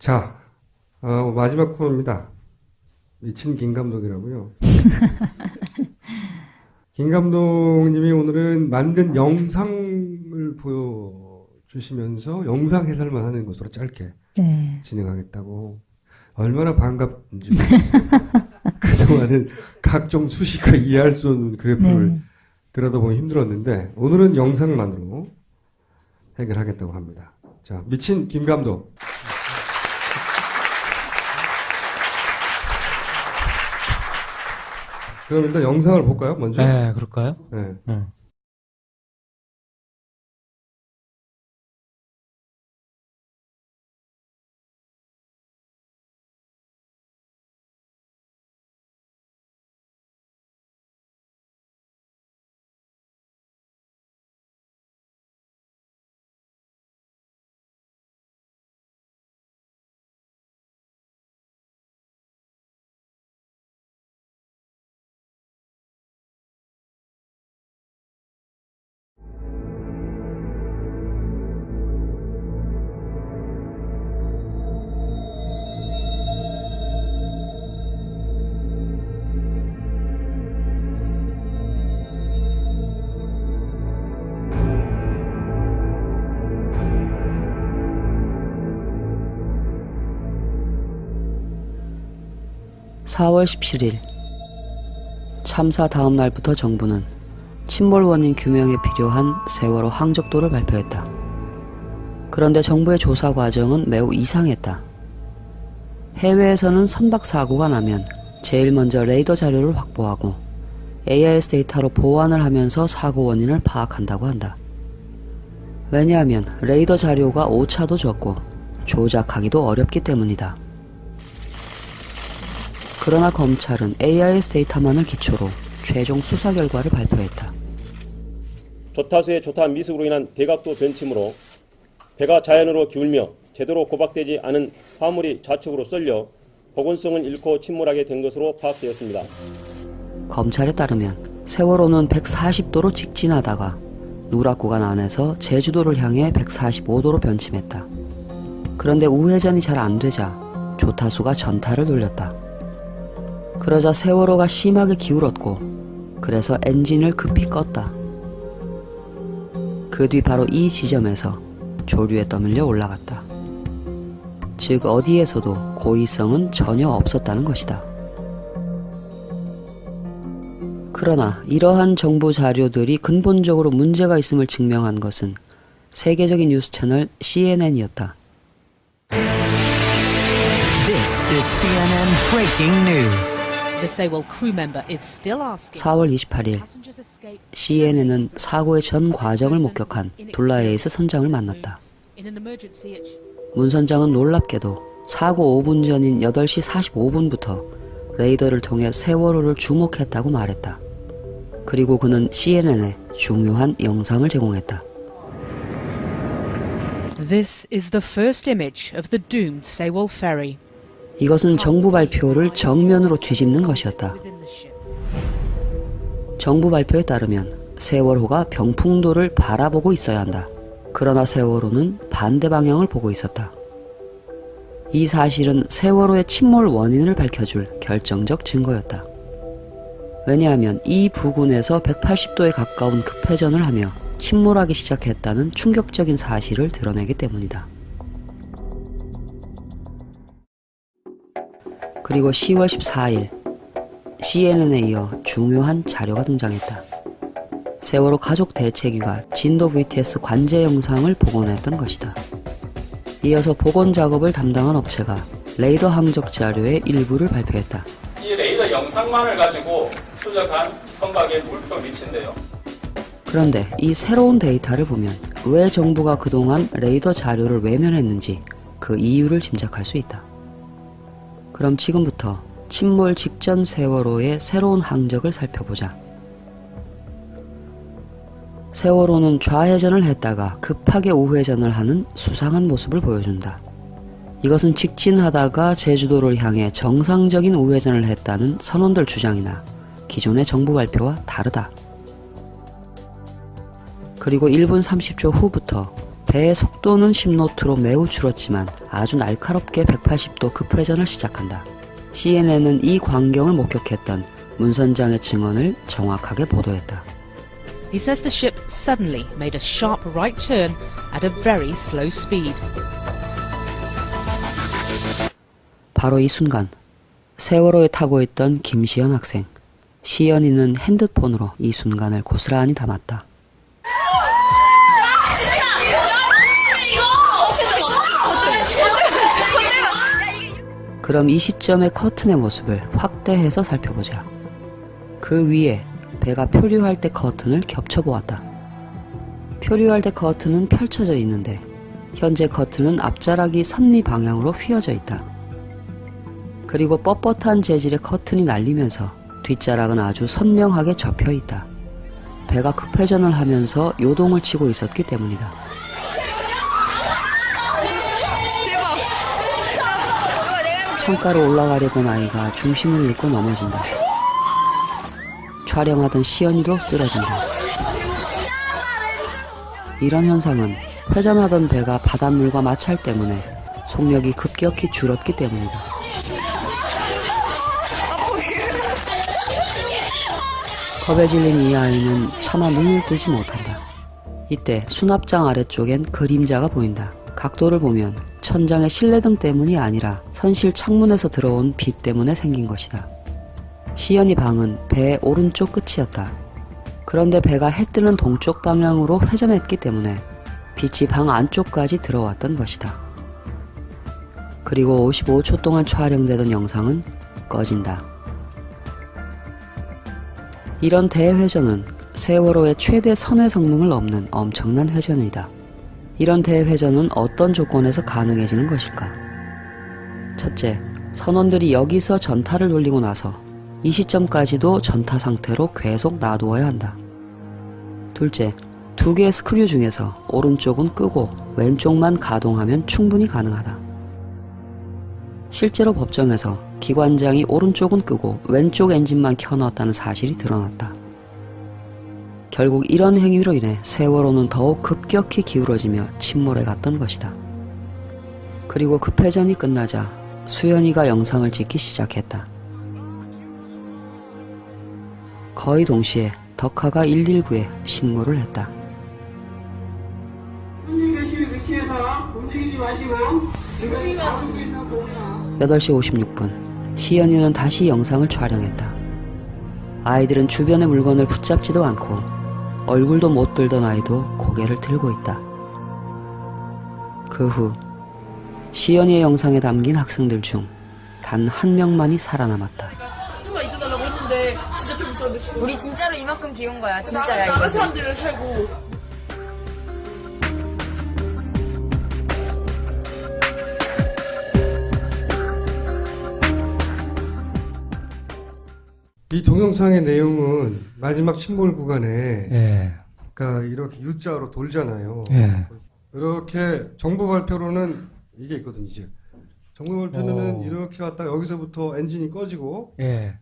자, 마지막 코너입니다. 미친 김 감독이라고요. 김 감독님이 오늘은 만든 영상을 보여주시면서 영상 해설만 하는 것으로 짧게 네. 진행하겠다고. 얼마나 반갑은지. 그동안은 각종 수식과 이해할 수 없는 그래프를 네. 들여다보기 힘들었는데 오늘은 영상만으로 해결하겠다고 합니다. 자, 미친 김 감독. 그럼 일단 영상을 볼까요, 먼저? 네, 그럴까요? 네. 네. (4월 17일) 참사 다음 날부터 정부는 침몰 원인 규명에 필요한 세월호 항적도를 발표했다. 그런데 정부의 조사 과정은 매우 이상했다. 해외에서는 선박 사고가 나면 제일 먼저 레이더 자료를 확보하고 AIS 데이터로 보완을 하면서 사고 원인을 파악한다고 한다. 왜냐하면 레이더 자료가 오차도 적고 조작하기도 어렵기 때문이다. 그러나 검찰은 AIS 데이터만을 기초로 최종 수사 결과를 발표했다. 조타수의 조타 미숙으로 인한 대각도 변침으로 배가 자연으로 기울며 제대로 고박되지 않은 화물이 좌측으로 쏠려 보건성을 잃고 침몰하게 된 것으로 파악되었습니다. 검찰에 따르면 세월호는 140도로 직진하다가 누락 구간 안에서 제주도를 향해 145도로 변침했다. 그런데 우회전이 잘 안되자 조타수가 전타를 돌렸다. 그러자 세월호가 심하게 기울었고 그래서 엔진을 급히 껐다. 그 뒤 바로 이 지점에서 조류에 떠밀려 올라갔다. 즉 어디에서도 고의성은 전혀 없었다는 것이다. 그러나 이러한 정부 자료들이 근본적으로 문제가 있음을 증명한 것은 세계적인 뉴스 채널 CNN이었다. This is CNN breaking news. The Sewol crew member is still asking. 4월 28일 CNN은 사고의 전 과정을 목격한 둘라에이스 선장을 만났다. 문 선장은 놀랍게도 사고 5분 전인 8시 45분부터 레이더를 통해 세월호를 주목했다고 말했다. 그리고 그는 CNN에 중요한 영상을 제공했다. This is the first image of the doomed Sewol ferry. 이것은 정부 발표를 정면으로 뒤집는 것이었다. 정부 발표에 따르면 세월호가 병풍도를 바라보고 있어야 한다. 그러나 세월호는 반대 방향을 보고 있었다. 이 사실은 세월호의 침몰 원인을 밝혀줄 결정적 증거였다. 왜냐하면 이 부근에서 180도에 가까운 급회전을 하며 침몰하기 시작했다는 충격적인 사실을 드러내기 때문이다. 그리고 10월 14일 CNN에 이어 중요한 자료가 등장했다. 세월호 가족 대책위가 진도 VTS 관제 영상을 복원했던 것이다. 이어서 복원 작업을 담당한 업체가 레이더 항적 자료의 일부를 발표했다. 이 레이더 영상만을 가지고 추적한 선박의 물표 위치인데요. 그런데 이 새로운 데이터를 보면 왜 정부가 그동안 레이더 자료를 외면했는지 그 이유를 짐작할 수 있다. 그럼 지금부터 침몰 직전 세월호의 새로운 항적을 살펴보자. 세월호는 좌회전을 했다가 급하게 우회전을 하는 수상한 모습을 보여준다. 이것은 직진하다가 제주도를 향해 정상적인 우회전을 했다는 선원들 주장이나 기존의 정부 발표와 다르다. 그리고 1분 30초 후부터 배의 속도는 10노트로 매우 줄었지만 아주 날카롭게 180도 급회전을 시작한다. CNN은 이 광경을 목격했던 문 선장의 증언을 정확하게 보도했다. He says the ship suddenly made a sharp right turn at a very slow speed. 바로 이 순간 세월호에 타고 있던 김시연 학생, 시연이는 핸드폰으로 이 순간을 고스란히 담았다. 그럼 이 시점의 커튼의 모습을 확대해서 살펴보자. 그 위에 배가 표류할 때 커튼을 겹쳐보았다. 표류할 때 커튼은 펼쳐져 있는데 현재 커튼은 앞자락이 선미 방향으로 휘어져 있다. 그리고 뻣뻣한 재질의 커튼이 날리면서 뒷자락은 아주 선명하게 접혀 있다. 배가 급회전을 하면서 요동을 치고 있었기 때문이다. 창가로 올라가려던 아이가 중심을 잃고 넘어진다. 촬영하던 시연이도 쓰러진다. 이런 현상은 회전하던 배가 바닷물과 마찰 때문에 속력이 급격히 줄었기 때문이다. 겁에 질린 이 아이는 차마 눈을 뜨지 못한다. 이때 수납장 아래쪽엔 그림자가 보인다. 각도를 보면 천장의 실내등 때문이 아니라 선실 창문에서 들어온 빛 때문에 생긴 것이다. 시연이 방은 배의 오른쪽 끝이었다. 그런데 배가 해 뜨는 동쪽 방향으로 회전했기 때문에 빛이 방 안쪽까지 들어왔던 것이다. 그리고 55초 동안 촬영되던 영상은 꺼진다. 이런 대회전은 세월호의 최대 선회 성능을 넘는 엄청난 회전이다. 이런 대회전은 어떤 조건에서 가능해지는 것일까? 첫째, 선원들이 여기서 전타를 돌리고 나서 이 시점까지도 전타 상태로 계속 놔두어야 한다. 둘째, 두 개의 스크류 중에서 오른쪽은 끄고 왼쪽만 가동하면 충분히 가능하다. 실제로 법정에서 기관장이 오른쪽은 끄고 왼쪽 엔진만 켜놨다는 사실이 드러났다. 결국 이런 행위로 인해 세월호는 더욱 급격히 기울어지며 침몰해 갔던 것이다. 그리고 급회전이 끝나자 수연이가 영상을 찍기 시작했다. 거의 동시에 덕화가 119에 신고를 했다. 손님 계시는 위치에서 움직이지 마시고 주변에 잡을 수 있는 부분이나 8시 56분 시연이는 다시 영상을 촬영했다. 아이들은 주변의 물건을 붙잡지도 않고 얼굴도 못 들던 아이도 고개를 들고 있다. 그 후 시연이의 영상에 담긴 학생들 중 단 한 명만이 살아남았다. 좀만 있어달라고 했는데 진짜 좀 있었는데 우리 진짜로 이만큼 귀여운 거야. 진짜야 나간 이거. 사람들을 살고 이 동영상의 내용은 마지막 침몰 구간에 예. 그러니까 이렇게 U자로 돌잖아요. 예. 이렇게 정부 발표로는 이게 있거든요. 이제 정부 발표는 오. 이렇게 왔다가 여기서부터 엔진이 꺼지고 예.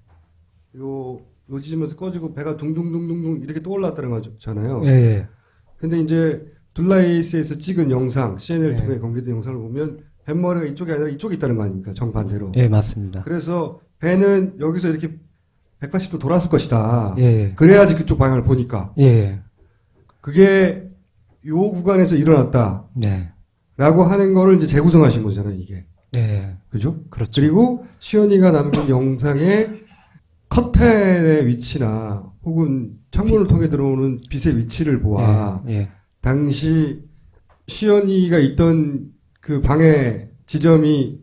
요 지점에서 꺼지고 배가 둥둥둥둥둥 이렇게 떠올랐다는 거잖아요. 예. 근데 이제 둘라이스에서 찍은 영상, CNN을 예. 통해 공개된 영상을 보면 뱃머리가 이쪽이 아니라 이쪽에 있다는 거 아닙니까? 정반대로. 예, 맞습니다. 그래서 배는 여기서 이렇게 180도 돌았을 것이다. 예. 그래야지 그쪽 방향을 보니까. 예. 그게 요 구간에서 일어났다. 네. 라고 하는 거를 이제 재구성하신 거잖아요, 이게. 예. 그죠? 그렇죠. 그리고 시연이가 남긴 영상에 커튼의 위치나 혹은 창문을 통해 들어오는 빛의 위치를 보아 예. 당시 시연이가 있던 그 방의 지점이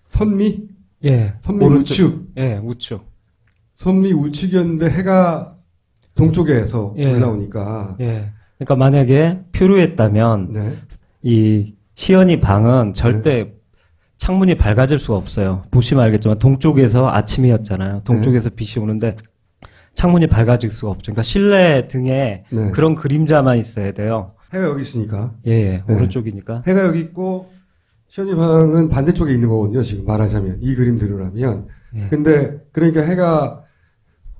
선미? 예. 선미 오른쪽. 우측. 예, 우측. 선미 우측이었는데 해가 동쪽에서 예. 올라오니까. 예. 그러니까 만약에 표류했다면 네. 이 시연이 방은 절대 창문이 밝아질 수가 없어요. 보시면 알겠지만 동쪽에서 아침이었잖아요. 동쪽에서 빛이 오는데 창문이 밝아질 수가 없죠. 그러니까 실내 등에 네. 그런 그림자만 있어야 돼요. 해가 여기 있으니까. 예, 예. 네. 오른쪽이니까. 해가 여기 있고 시연이 방은 반대쪽에 있는 거거든요. 지금 말하자면 이 그림대로라면. 예. 근데 그러니까 해가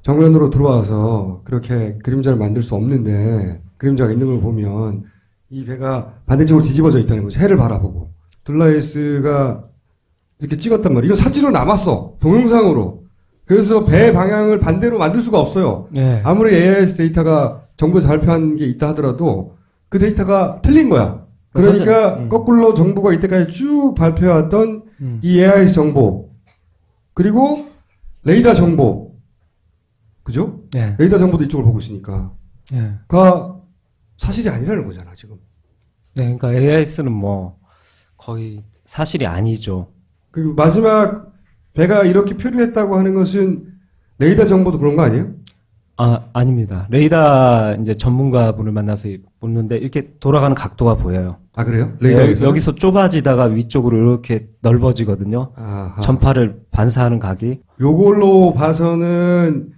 정면으로 들어와서 그렇게 그림자를 만들 수 없는데 그림자가 있는 걸 보면 이 배가 반대쪽으로 뒤집어져 있다는 거죠. 해를 바라보고. 둘라이스가 이렇게 찍었단 말이에요. 이거 사진으로 남았어. 동영상으로. 그래서 배 방향을 반대로 만들 수가 없어요. 네. 아무리 AIS 데이터가 정부에서 발표한 게 있다 하더라도 그 데이터가 틀린 거야. 그러니까 거꾸로 정부가 이때까지 쭉 발표해왔던 이 AIS 정보 그리고 레이더 정보 그죠? 네. 레이더 정보도 이쪽을 보고 있으니까 네. 가 사실이 아니라는 거잖아 지금. 네, 그러니까 AIS는 뭐 거의 사실이 아니죠. 그리고 마지막 배가 이렇게 표류했다고 하는 것은 레이더 정보도 그런 거 아니에요? 아닙니다. 레이더 이제 전문가분을 만나서 묻는데 이렇게 돌아가는 각도가 보여요. 아, 그래요? 레이더에서? 여기서 좁아지다가 위쪽으로 이렇게 넓어지거든요. 아하. 전파를 반사하는 각이. 요걸로 봐서는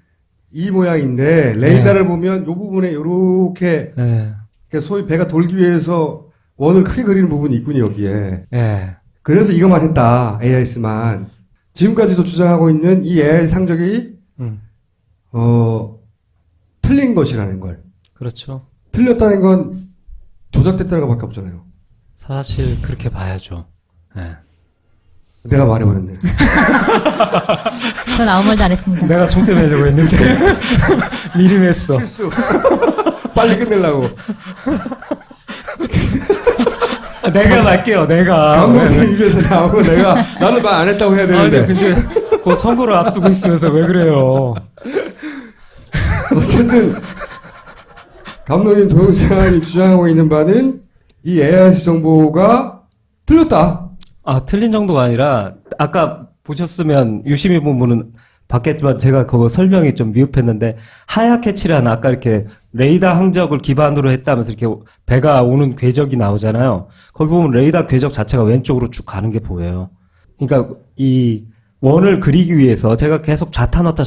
이 모양인데 레이더를 보면 요 부분에 요렇게 그러니까 소위 배가 돌기 위해서 원을 크게 그리는 부분이 있군요, 여기에. 그래서 이것만 했다. AIS만. 지금까지도 주장하고 있는 이 AI 상적이 틀린 것이라는 걸. 그렇죠. 틀렸다는 건 조작됐다는 것밖에 없잖아요. 사실 그렇게 봐야죠. 네. 내가 말해버렸네. 전 아무 말도 안 했습니다. 내가 총대매려고 했는데 미리 냈어. 실수. 빨리 끝내려고. 내가 말게요. 내가. 감독님 입에서 나오고 나는 말 안 했다고 해야 되는데. 아니, 근데 그 선거를 앞두고 있으면서 왜 그래요? 어쨌든 감독님 동영상이 주장하고 있는 바는 이 AIS 정보가 틀렸다. 틀린 정도가 아니라 아까 보셨으면 유심히 본분은 봤겠지만 제가 그거 설명이 좀 미흡했는데 하얗게 칠한 아까 이렇게 레이더 항적을 기반으로 했다면서 이렇게 배가 오는 궤적이 나오잖아요. 거기 보면 레이더 궤적 자체가 왼쪽으로 쭉 가는 게 보여요. 그러니까 이 원을 그리기 위해서 제가 계속 좌타 넣다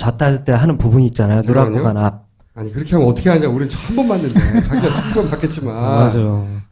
하는 부분이 있잖아요. 누락 구간 앞. 아니 그렇게 하면 어떻게 하냐. 우린 처음 번 봤는데 자기가 수건 받겠지만. 맞아.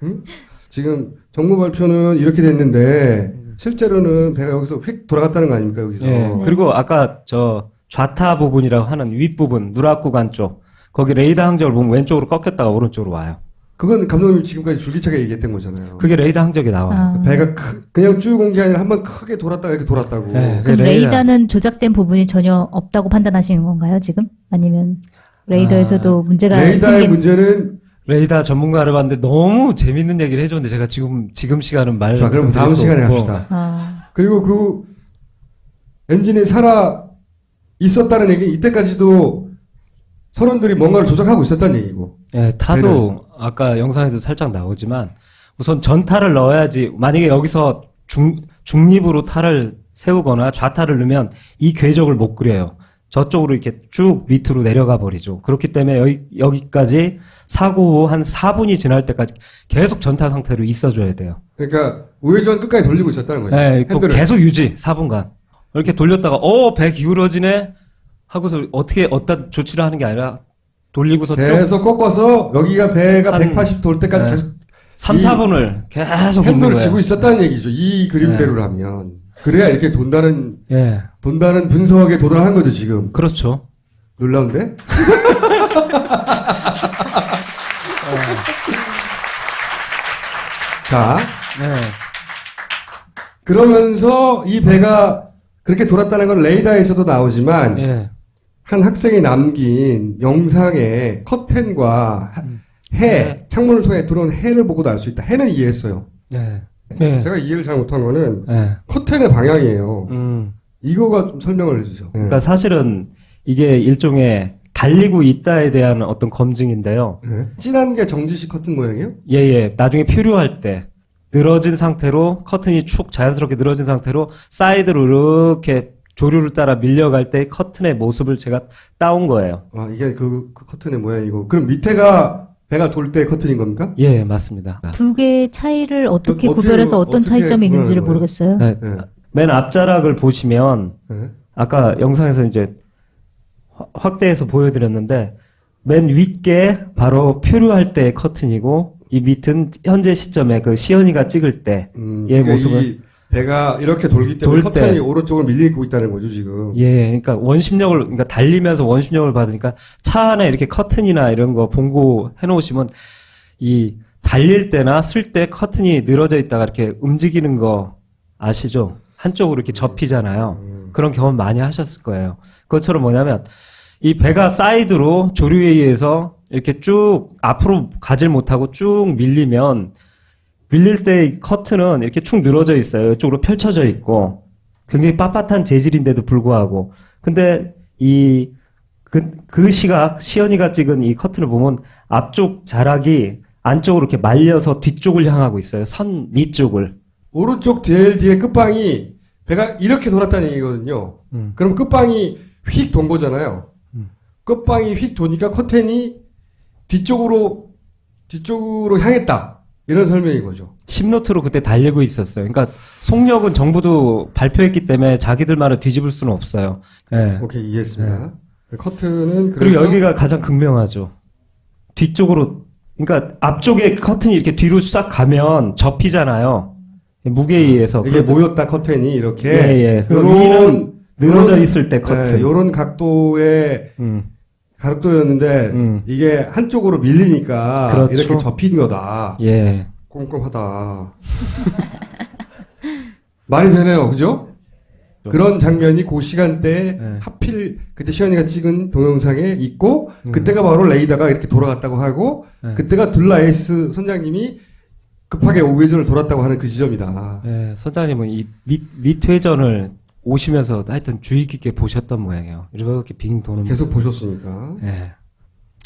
응? 지금 정부 발표는 이렇게 됐는데 실제로는 배가 여기서 휙 돌아갔다는 거 아닙니까 여기서. 네. 그리고 아까 저 좌타 부분이라고 하는 윗부분 누락 구간 쪽 거기 레이더 항적을 보면 왼쪽으로 꺾였다가 오른쪽으로 와요. 그건 감독님 지금까지 줄기차게 얘기했던 거잖아요. 그게 레이더 항적이 나와요. 배가 그냥 쭉 온 게 아니라 한번 크게 돌았다가 이렇게 돌았다고. 네, 그럼 레이더는 조작된 부분이 전혀 없다고 판단하시는 건가요, 지금? 아니면 레이더에서도 문제가 레이더의 문제는 레이더 전문가를 봤는데 너무 재밌는 얘기를 해줬는데 제가 지금 시간은 자, 그럼 다음 시간에 합시다. 그리고 그 엔진이 살아 있었다는 얘기 이때까지도 선원들이 뭔가를 조작하고 있었다는 얘기고. 네, 타도 아까 영상에도 살짝 나오지만 우선 전타를 넣어야지. 만약에 여기서 중립으로 타를 세우거나 좌타를 넣으면 이 궤적을 못 그려요. 저쪽으로 이렇게 쭉 밑으로 내려가 버리죠. 그렇기 때문에 여기까지 사고 후 한 4분이 지날 때까지 계속 전타 상태로 있어줘야 돼요. 그러니까 우회전 끝까지 돌리고 있었다는 거죠. 네, 계속 유지 4분간. 이렇게 돌렸다가 배 기울어지네 하고서 어떤 조치를 하는 게 아니라 돌리고서 계속 꺾어서 여기가 배가 180 돌 때까지 계속 3, 4분을 계속 핸들을 쥐고 있었다는 얘기죠. 이 그림대로라면. 그래야 이렇게 돈다는 분석에 도달한 거죠, 지금. 그렇죠. 놀라운데? 자. 그러면서 이 배가 그렇게 돌았다는 건 레이더에서도 나오지만, 한 학생이 남긴 영상에 커튼과 창문을 통해 들어온 해를 보고도 알 수 있다. 해는 이해했어요. 제가 이해를 잘 못한 거는 커튼의 방향이에요. 이거가 좀 설명을 해주죠. 그러니까 사실은 이게 일종의 갈리고 있다에 대한 어떤 검증인데요. 진한 게 정지식 커튼 모양이에요? 예. 나중에 표류할 때 늘어진 상태로 커튼이 축 자연스럽게 늘어진 상태로 사이드로 이렇게 조류를 따라 밀려갈 때 커튼의 모습을 제가 따온 거예요. 이게 그 커튼의 모양이고. 그럼 밑에가 배가 돌 때 커튼인 겁니까? 예, 맞습니다. 두 개의 차이를 어떻게 구별해서 어떤 차이점이 있는지를 모르겠어요. 맨 앞자락을 보시면 아까 영상에서 이제 확대해서 보여드렸는데 맨 윗게 바로 표류할 때의 커튼이고 이 밑은 현재 시점에 그 시연이가 찍을 때의 모습을 배가 이렇게 돌기 때문에 커튼이 오른쪽으로 밀리고 있다는 거죠, 지금. 예, 그러니까 달리면서 원심력을 받으니까 차 안에 이렇게 커튼이나 이런 거 봉고 해놓으시면 이 달릴 때나 쓸 때 커튼이 늘어져 있다가 이렇게 움직이는 거 아시죠? 한쪽으로 이렇게 접히잖아요. 그런 경험 많이 하셨을 거예요. 그것처럼 뭐냐면 이 배가 사이드로 조류에 의해서 이렇게 쭉 앞으로 가질 못하고 쭉 밀리면 밀릴 때 이 커튼은 이렇게 축 늘어져 있어요. 이쪽으로 펼쳐져 있고 굉장히 빳빳한 재질인데도 불구하고 근데 그 시각 시연이가 찍은 이 커튼을 보면 앞쪽 자락이 안쪽으로 이렇게 말려서 뒤쪽을 향하고 있어요. 선 밑쪽을. 오른쪽 DLD의 끝방이 배가 이렇게 돌았다는 얘기거든요. 그럼 끝방이 휙 돈 거잖아요. 끝방이 휙 도니까 커튼이 뒤쪽으로 향했다. 이런 설명인 거죠. 10노트로 그때 달리고 있었어요. 그러니까 속력은 정부도 발표했기 때문에 자기들 말을 뒤집을 수는 없어요. 네. 오케이, 이해했습니다. 커튼은 그리고 여기가 가장 극명하죠. 뒤쪽으로 그러니까 앞쪽에 커튼이 이렇게 뒤로 싹 가면 접히잖아요. 무게에 의해서. 이게 모였다 커튼이 이렇게. 예. 요런 늘어져 있을 때 커튼. 요런 각도의 각도였는데 이게 한쪽으로 밀리니까 그렇죠. 이렇게 접힌 거다. 예. 꼼꼼하다. 말이 되네요. 그죠? 그런 장면이 그 시간대에 하필 그때 시연이가 찍은 동영상에 있고 그때가 바로 레이더가 이렇게 돌아갔다고 하고 그때가 둘라에이스 선장님이 급하게 우회전을 돌았다고 하는 그 지점이다. 네, 선장님은 이 밑회전을 오시면서 하여튼 주의 깊게 보셨던 모양이에요. 이렇게 빙 도는 계속 모습. 보셨으니까. 네.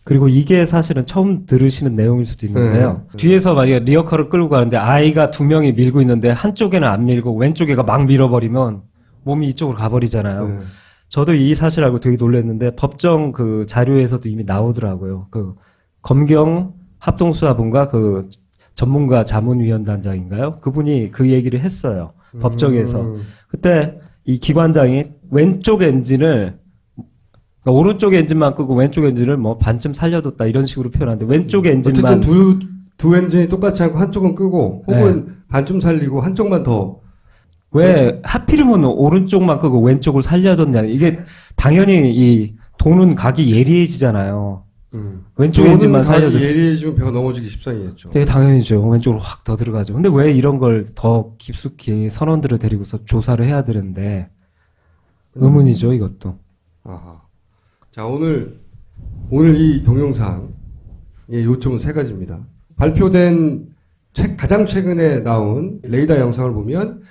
그리고 이게 사실은 처음 들으시는 내용일 수도 있는데요. 뒤에서 만약에 리어커를 끌고 가는데 아이가 2명이 밀고 있는데 한쪽에는 안 밀고 왼쪽에가 막 밀어버리면 몸이 이쪽으로 가버리잖아요. 저도 이 사실 알고 되게 놀랐는데 법정 그 자료에서도 이미 나오더라고요. 그 검경 합동수사본가 그 전문가 자문위원단장인가요? 그분이 그 얘기를 했어요. 법정에서. 그때 이 기관장이 왼쪽 엔진을 그러니까 오른쪽 엔진만 끄고 왼쪽 엔진을 뭐 반쯤 살려뒀다 이런 식으로 표현하는데 왼쪽 엔진만 어쨌든 두 엔진이 똑같지 않고 한쪽은 끄고 혹은 반쯤 살리고 한쪽만 더 왜 하필이면 오른쪽만 끄고 왼쪽을 살려뒀냐. 이게 당연히 이 도는 각이 예리해지잖아요. 왼쪽 엔진만 살려뒀어요. 예리해지면 배가 넘어지기 십상이겠죠. 되게 당연히죠. 왼쪽으로 확 더 들어가죠. 근데 왜 이런 걸 더 깊숙이 선원들을 데리고서 조사를 해야 되는데 의문이죠, 이것도. 아하. 자, 오늘 이 동영상의 요점은 세 가지입니다. 발표된 가장 최근에 나온 레이더 영상을 보면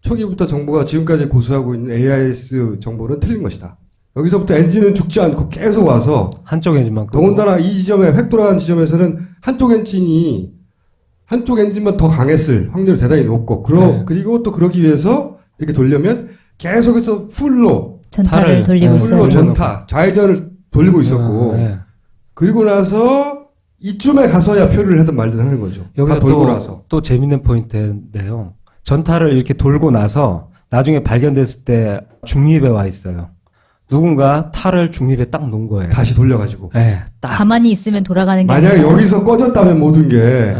초기부터 정부가 지금까지 고수하고 있는 AIS 정보는 틀린 것이다. 여기서부터 엔진은 죽지 않고 계속 와서 한쪽 엔진만 끄고. 더군다나 이 지점에 획 돌아간 지점에서는 한쪽 엔진만 더 강했을 확률이 대단히 높고 그리고 또 그러기 위해서 이렇게 돌려면 계속해서 풀로 전타를 돌리고 있어요. 풀로 전타 좌회전을 돌리고 있었고 그리고 나서 이쯤에 가서야 표류를 하든 말든 하는 거죠. 다 돌고 나서. 또 재밌는 포인트인데요. 전타를 이렇게 돌고 나서 나중에 발견됐을 때 중립에 와 있어요. 누군가 탈을 중립에 딱 놓은 거예요. 다시 돌려가지고. 네, 딱. 가만히 있으면 돌아가는 게 만약에 여기서 꺼졌다면 모든 게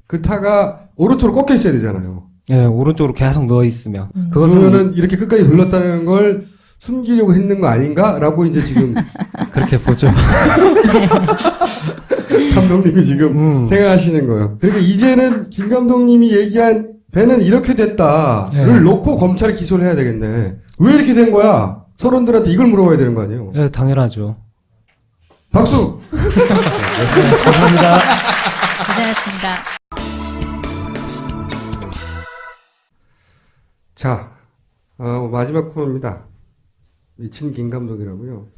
그 타가 오른쪽으로 꺾여 있어야 되잖아요. 예, 오른쪽으로 계속 누워 있으면. 그러면은 이렇게 끝까지 돌렸다는 걸 숨기려고 했는 거 아닌가라고 이제 지금 그렇게 보죠. 감독님이 지금 생각하시는 거예요. 그러니까 이제는 김 감독님이 얘기한 배는 이렇게 됐다를 놓고 검찰에 기소를 해야 되겠네. 왜 이렇게 된 거야? 서론들한테 이걸 물어봐야 되는 거 아니에요? 네, 당연하죠. 박수! 감사합니다. 고생하셨습니다. 자, 마지막 코너입니다. 미친 김 감독이라고요.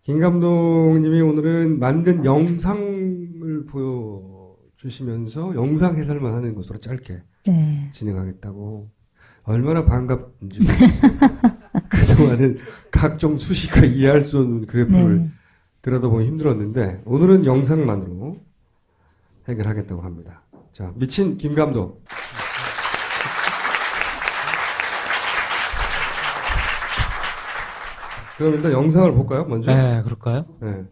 김 감독님이 오늘은 만든 영상을 보여주시면서 영상 해설만 하는 것으로 짧게 진행하겠다고. 얼마나 반갑은지. 그동안은 각종 수식과 이해할 수 없는 그래프를 들여다보기 힘들었는데 오늘은 영상만으로 해결하겠다고 합니다. 자, 미친 김 감독. 그럼 일단 영상을 볼까요, 먼저? 네, 그럴까요? 네.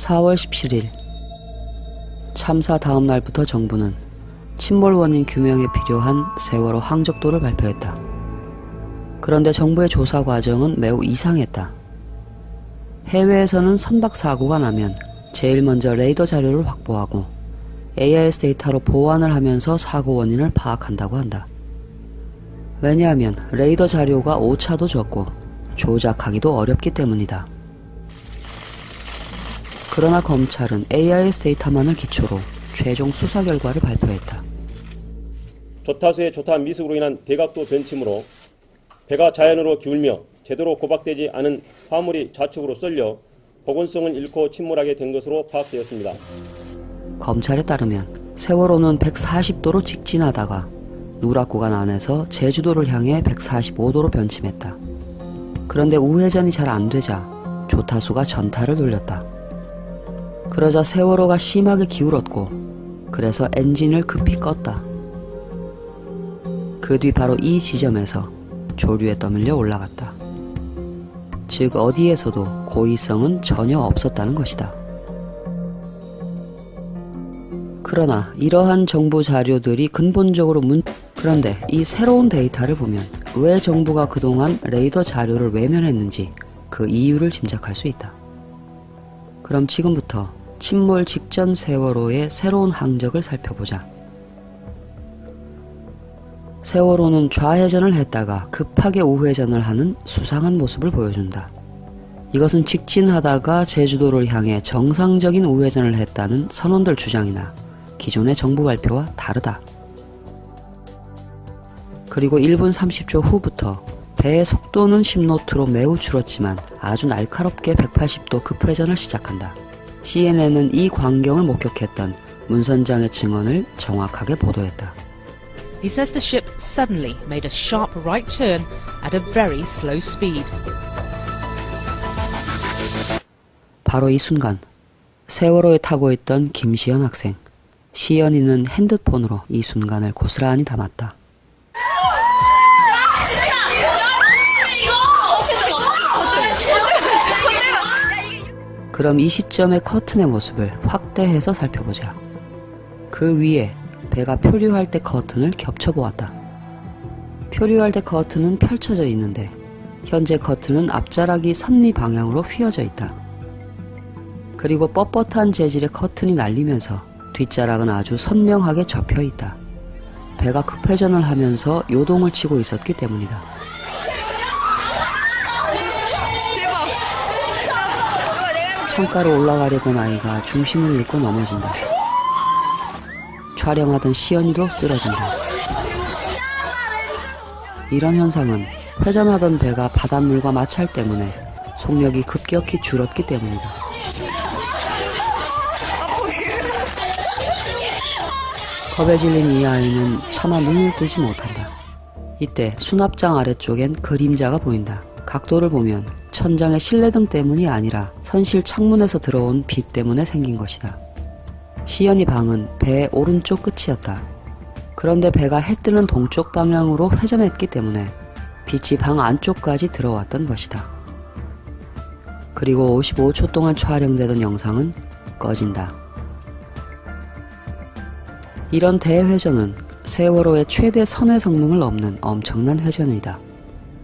4월 17일 참사 다음 날부터 정부는 침몰 원인 규명에 필요한 세월호 항적도를 발표했다. 그런데 정부의 조사 과정은 매우 이상했다. 해외에서는 선박 사고가 나면 제일 먼저 레이더 자료를 확보하고 AIS 데이터로 보완을 하면서 사고 원인을 파악한다고 한다. 왜냐하면 레이더 자료가 오차도 적고 조작하기도 어렵기 때문이다. 그러나 검찰은 AIS 데이터만을 기초로 최종 수사 결과를 발표했다. 조타수의 조타 미숙으로 인한 대각도 변침으로 배가 자연으로 기울며 제대로 고박되지 않은 화물이 좌측으로 쏠려 보건성을 잃고 침몰하게 된 것으로 파악되었습니다. 검찰에 따르면 세월호는 140도로 직진하다가 누락 구간 안에서 제주도를 향해 145도로 변침했다. 그런데 우회전이 잘 안 되자 조타수가 전타를 돌렸다. 그러자 세월호가 심하게 기울었고 그래서 엔진을 급히 껐다. 그 뒤 바로 이 지점에서 조류에 떠밀려 올라갔다. 즉 어디에서도 고의성은 전혀 없었다는 것이다. 그러나 이러한 정부 자료들이 근본적으로 그런데 이 새로운 데이터를 보면 왜 정부가 그동안 레이더 자료를 외면했는지 그 이유를 짐작할 수 있다. 그럼 지금부터 침몰 직전 세월호의 새로운 항적을 살펴보자. 세월호는 좌회전을 했다가 급하게 우회전을 하는 수상한 모습을 보여준다. 이것은 직진하다가 제주도를 향해 정상적인 우회전을 했다는 선원들 주장이나 기존의 정부 발표와 다르다. 그리고 1분 30초 후부터 배의 속도는 10노트로 매우 줄었지만 아주 날카롭게 180도 급회전을 시작한다. CNN은 이 광경을 목격했던 문 선장의 증언을 정확하게 보도했다. He says the ship suddenly made a sharp right turn at a very slow speed. 바로 이 순간 세월호에 타고 있던 김시연 학생, 시연이는 핸드폰으로 이 순간을 고스란히 담았다. 그럼 이 시점의 커튼의 모습을 확대해서 살펴보자. 그 위에 배가 표류할 때 커튼을 겹쳐보았다. 표류할 때 커튼은 펼쳐져 있는데 현재 커튼은 앞자락이 선미 방향으로 휘어져 있다. 그리고 뻣뻣한 재질의 커튼이 날리면서 뒷자락은 아주 선명하게 접혀 있다. 배가 급회전을 하면서 요동을 치고 있었기 때문이다. 창가로 올라가려던 아이가 중심을 잃고 넘어진다. 촬영하던 시연이도 쓰러진다. 이런 현상은 회전하던 배가 바닷물과 마찰 때문에 속력이 급격히 줄었기 때문이다. 겁에 질린 이 아이는 차마 눈을 뜨지 못한다. 이때 수납장 아래쪽엔 그림자가 보인다. 각도를 보면 천장의 실내등 때문이 아니라 선실 창문에서 들어온 빛 때문에 생긴 것이다. 시연이 방은 배의 오른쪽 끝이었다. 그런데 배가 해 뜨는 동쪽 방향으로 회전했기 때문에 빛이 방 안쪽까지 들어왔던 것이다. 그리고 55초 동안 촬영되던 영상은 꺼진다. 이런 대회전은 세월호의 최대 선회 성능을 넘는 엄청난 회전이다.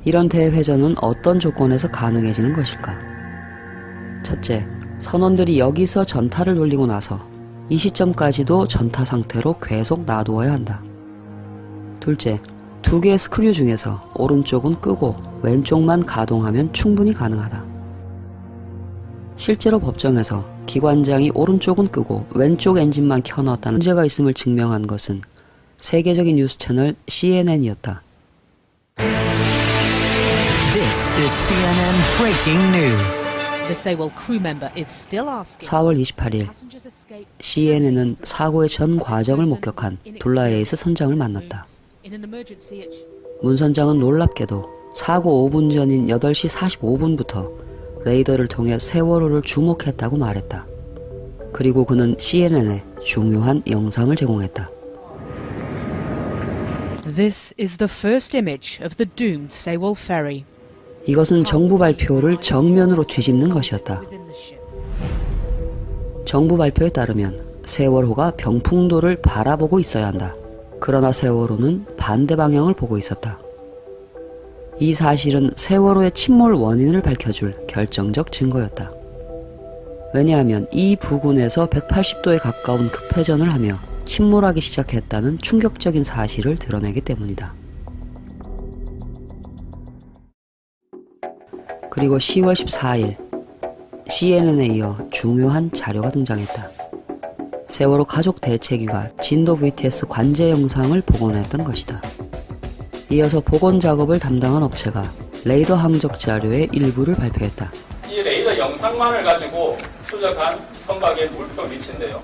이런 대회전은 어떤 조건에서 가능해지는 것일까? 첫째, 선원들이 여기서 전타를 돌리고 나서 이 시점까지도 전타 상태로 계속 놔두어야 한다. 둘째, 두 개의 스크류 중에서 오른쪽은 끄고 왼쪽만 가동하면 충분히 가능하다. 실제로 법정에서 기관장이 오른쪽은 끄고 왼쪽 엔진만 켜놨다는 문제가 있음을 증명한 것은 세계적인 뉴스 채널 CNN이었다. This is CNN breaking news. The Sewol crew member is still asking. 4월 28일 CNN은 사고의 전 과정을 목격한 둘라에이스 선장을 만났다. 문 선장은 놀랍게도 사고 5분 전인 8시 45분부터 레이더를 통해 세월호를 주목했다고 말했다. 그리고 그는 CNN에 중요한 영상을 제공했다. This is the first image of the doomed Sewol ferry. 이것은 정부 발표를 정면으로 뒤집는 것이었다. 정부 발표에 따르면 세월호가 병풍도를 바라보고 있어야 한다. 그러나 세월호는 반대 방향을 보고 있었다. 이 사실은 세월호의 침몰 원인을 밝혀줄 결정적 증거였다. 왜냐하면 이 부근에서 180도에 가까운 급회전을 하며 침몰하기 시작했다는 충격적인 사실을 드러내기 때문이다. 그리고 10월 14일 CNN에 이어 중요한 자료가 등장했다. 세월호 가족 대책위가 진도 VTS 관제 영상을 복원했던 것이다. 이어서 복원 작업을 담당한 업체가 레이더 항적 자료의 일부를 발표했다. 이 레이더 영상만을 가지고 추적한 선박의 물표 위치인데요.